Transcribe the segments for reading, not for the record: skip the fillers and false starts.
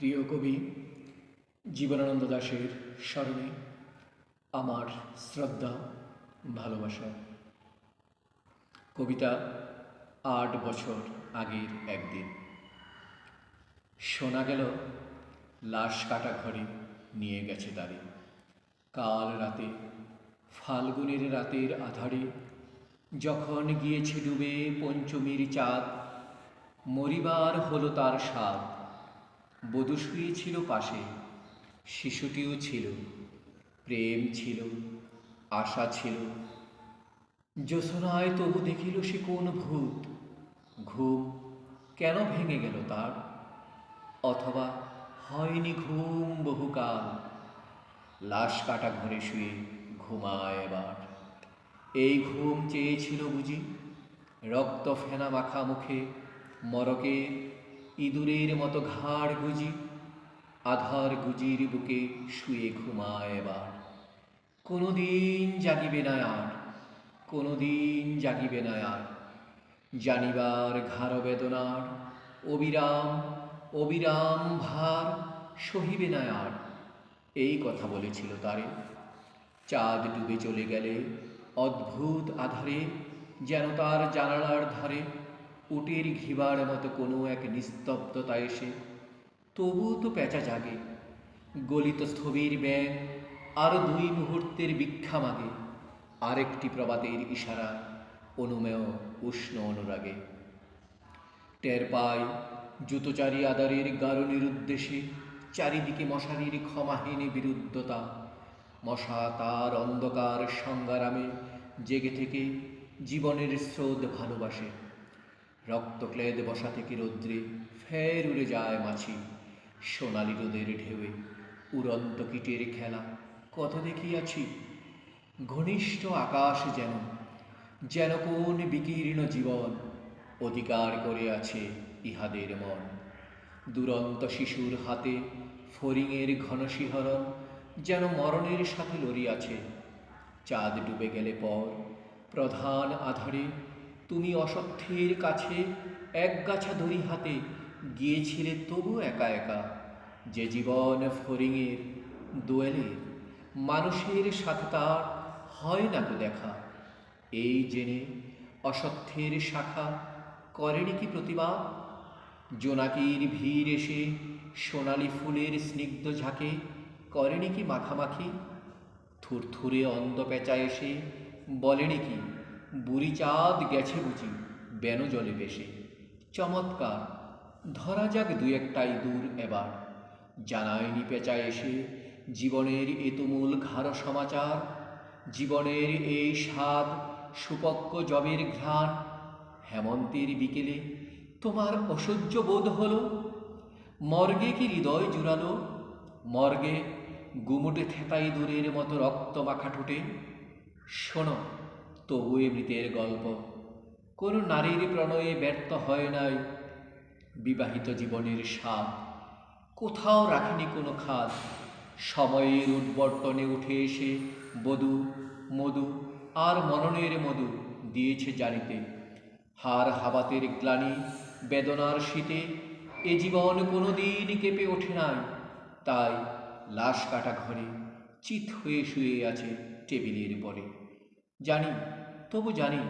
প্রিয় কবি জীবনানন্দ দাশের স্মরণে আমার শ্রদ্ধা, ভালোবাসা। কবিতা ৮ বছর আগের একদিন। শোনা গেল লাশ কাটা ঘরে নিয়ে গেছে তারে। কাল রাতে, ফাল্গুনের রাতের আধারে, যখন গিয়েছে ডুবে পঞ্চমীর চাঁদ, মরিবার হলো তার স্বাদ। বধূ শুয়েছিল পাশে, শিশুটিও ছিল, প্রেম ছিল, আশা ছিল। জ্যোৎস্নায় তবু দেখিল সে কোন ভূত। ঘুম কেন ভেঙে গেল তার? অথবা হয়নি ঘুম বহুকাল। লাশ কাটা ঘরে শুয়ে ঘুমায় এবার। এই ঘুম চেয়েছিল বুঝি? রক্ত ফেনা মাখা মুখে মরকে ইঁদুরের মতো ঘাড় গুজি। আধার গুজির বুকে শুয়ে ঘুমায় এবার। কোনোদিন জাগিবে না আর, কোনোদিন জাগিবে না আর। জানিবার ঘাড় বেদনার অবিরাম অবিরাম ভার সহিবে না আর। এই কথা বলেছিল তারে। চাঁদ ডুবে চলে গেলে অদ্ভুত আধারে, যেন তার জানালার ধারে উটের ঘিবার মতো কোনো এক নিস্তব্ধতা এসে। তবু তো পেঁচা জাগে, গলিত স্থবির ব্যাং আরো ২ মুহূর্তের ভিক্ষা মাগে। আরেকটি প্রবাদের ইশারা অনুমেয় উষ্ণ অনুরাগে। টের পাই জুতোচারী আদারের গারণের উদ্দেশ্যে চারিদিকে মশারির ক্ষমাহীন বিরুদ্ধতা। মশা তার অন্ধকার সংগ্রামে জেগে থেকে জীবনের স্রোত ভালোবাসে। রক্তক্লেদ বসা থেকে রৌদ্রে ফের উড়ে যায় মাছি। সোনালি রোদের ঢেউয়ে উড়ন্ত কীটের খেলা কত দেখিয়াছি। ঘনিষ্ঠ আকাশ যেন যেন কোন বিকীর্ণ জীবন অধিকার করে আছে ইহাদের মন। দুরন্ত শিশুর হাতে ফড়িংয়ের ঘন শিহরণ যেন মরণের সাথে লড়িয়াছে। চাঁদ ডুবে গেলে পর প্রধান আধারে তুমি অসত্যের কাছে একগাছা দড়ি হাতে গিয়েছিলে তবু একা একা। যে জীবন ফড়িংয়ের দোয়েলের, মানুষের সাথে তার হয় না তো দেখা। এই জেনে অসত্যের শাখা করেনি কি প্রতিবাদ? জোনাকির ভিড় এসে সোনালি ফুলের স্নিগ্ধ ঝাঁকে করেনি কি মাখামাখি? থুরথুরে অন্ধ পেঁচা এসে বলেনি কি বুড়ি চাঁদ গেছে বুঝি বেন জলে বেশে? চমৎকার, ধরা যাক ২-১টা ইঁদুর এবার। জানায়নি পেঁচা এসে জীবনের এ তুমুল ঘাড় সমাচার। জীবনের এই স্বাদ সুপক্ক জবের ঘ্রাণ। হেমন্তের বিকেলে তোমার অসহ্য বোধ হলো। মর্গে কি হৃদয় জুড়ালো? মর্গে গুমুটে থেতা ইঁদুরের মতো রক্ত মাখা ঠোঁটে। শোনো তবু এ মৃতের গল্প। কোনো নারীর প্রণয়ে ব্যর্থ হয় নাই বিবাহিত জীবনের স্বাদ। কোথাও রাখেনি কোনো খাদ। সময়ের উদ্বর্তনে উঠে এসে বধূ মধু আর মননের মধু দিয়েছে জানিতে। হার হাবাতের গ্লানি বেদনার শীতে এ জীবন কোনোদিন কেঁপে ওঠে নাই। তাই লাশ কাটা ঘরে চিত হয়ে শুয়ে আছে টেবিলের পরে। জানি, তবু জানি,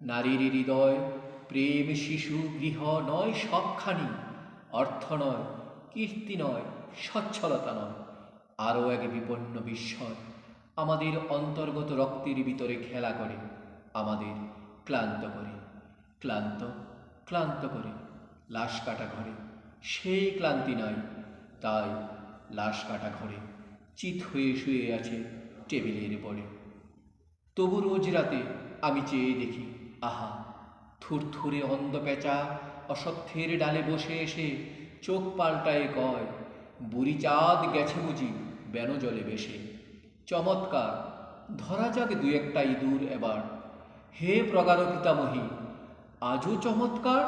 নারীর হৃদয় প্রেম শিশু গৃহ নয় সবখানি। অর্থ নয়, কীর্তি নয়, সচ্ছলতা নয়, আরও এক বিপন্ন বিস্ময় আমাদের অন্তর্গত রক্তের ভিতরে খেলা করে, আমাদের ক্লান্ত করে। ক্লান্ত ক্লান্ত করে লাশ কাটা ঘরে সেই ক্লান্তি নাই। তাই লাশ কাটা ঘরে চিত হয়ে শুয়ে আছে টেবিলের পরে। তবু রোজ রাতে আমি চেয়ে দেখি, আহা, থুরথুরে অন্ধ পেঁচা অসত্যের ডালে বসে এসে চোখ পাল্টায় কয়, বুড়ি চাঁদ গেছে বুঝি বেন জলে বেশে। চমৎকার, ধরা যাক ২-১টা ইঁদুর এবার। হে প্রগাঢ় পিতামহী, আজও চমৎকার।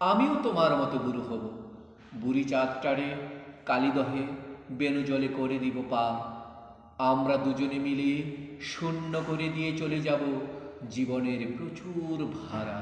আমিও তোমার মতো বুড়ো হব। বুড়ি চাঁদটারে কালিদহে বেনু জলে করে দিব পার। আমরা দুজনে মিলে শূন্য করে দিয়ে চলে যাব জীবনের প্রচুর ভাড়া।